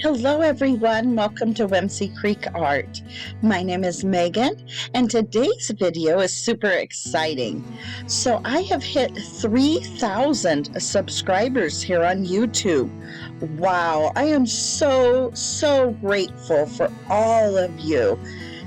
Hello everyone, welcome to Whimsy Creek Art. My name is Megan and today's video is super exciting. So I have hit 3,000 subscribers here on YouTube. Wow, I am so grateful for all of you.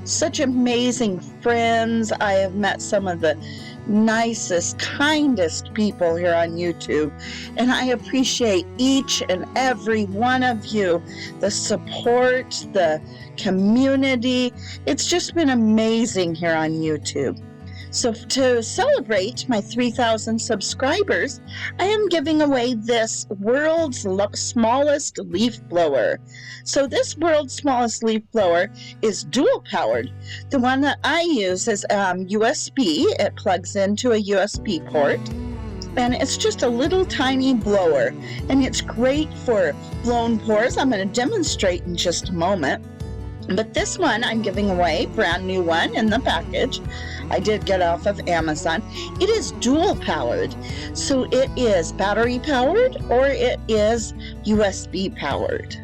Such amazing friends. I have met some of the nicest, kindest people here on YouTube, and I appreciate each and every one of you, the support, the community. It's just been amazing here on YouTube. So to celebrate my 3,000 subscribers, I am giving away this world's smallest leaf blower. So this world's smallest leaf blower is dual powered. The one that I use is USB. It plugs into a USB port. And it's just a little tiny blower. And it's great for blown pores. I'm going to demonstrate in just a moment. But this one I'm giving away, brand new one in the package. I did get off of Amazon. It is dual powered. So it is battery powered or it is USB powered.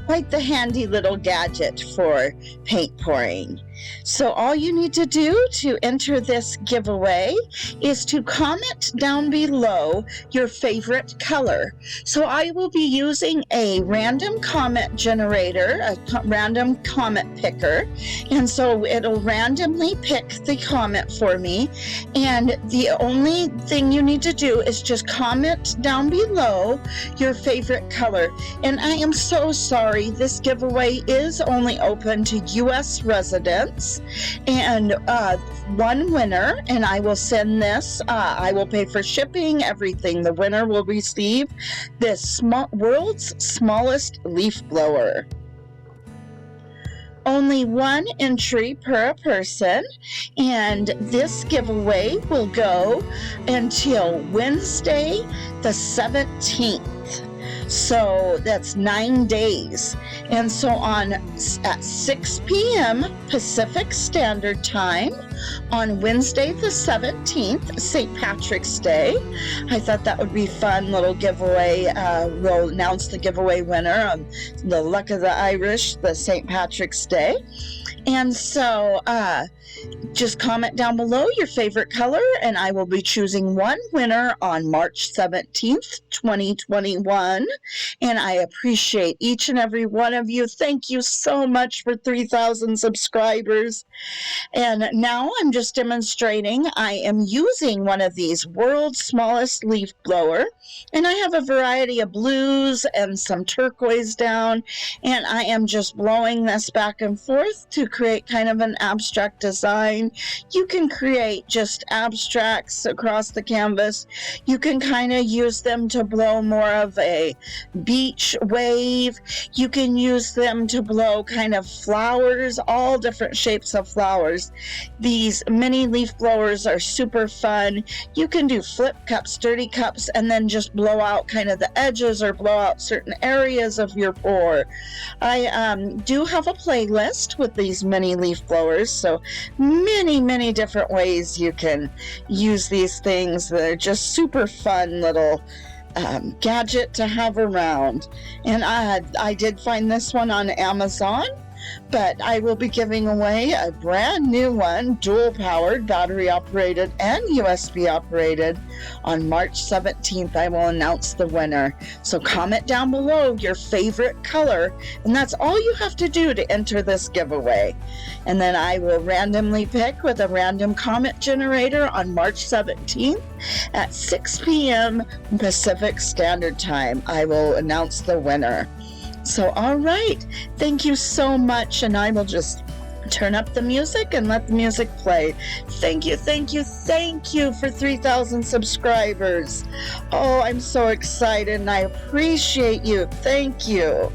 Quite the handy little gadget for paint pouring. So all you need to do to enter this giveaway is to comment down below your favorite color. So I will be using a random comment generator, a random comment picker, and so it'll randomly pick the comment for me, and the only thing you need to do is just comment down below your favorite color. And I am so sorry, this giveaway is only open to US residents and one winner, and I will send this. I will pay for shipping, everything. The winner will receive this world's smallest leaf blower. Only one entry per person, and this giveaway will go until Wednesday the 17th. So that's 9 days. And so at 6 p.m. Pacific Standard Time on Wednesday the 17th, St. Patrick's Day, I thought that would be fun little giveaway. We'll announce the giveaway winner on the Luck of the Irish, the St. Patrick's Day. And so just comment down below your favorite color, and I will be choosing one winner on March 17th, 2021. And I appreciate each and every one of you. Thank you so much for 3,000 subscribers. And now I'm just demonstrating. I am using one of these world's smallest leaf blower, and I have a variety of blues and some turquoise down, and I am just blowing this back and forth to create kind of an abstract design. You can create just abstracts across the canvas. You can kind of use them to blow more of a beach wave. You can use them to blow kind of flowers, all different shapes of flowers. These mini leaf blowers are super fun. You can do flip cups, dirty cups, and then just blow out kind of the edges or blow out certain areas of your pour. I do have a playlist with these mini leaf blowers, so many different ways you can use these things. They're just super fun little gadget to have around. And I did find this one on Amazon, but I will be giving away a brand new one, dual powered, battery operated and USB operated on March 17th. I will announce the winner. So comment down below your favorite color, and that's all you have to do to enter this giveaway. And then I will randomly pick with a random comment generator on March 17th at 6 p.m. Pacific Standard Time. I will announce the winner. So, all right, thank you so much, and I will just turn up the music and let the music play. Thank you for 3,000 subscribers. Oh, I'm so excited, and I appreciate you. Thank you.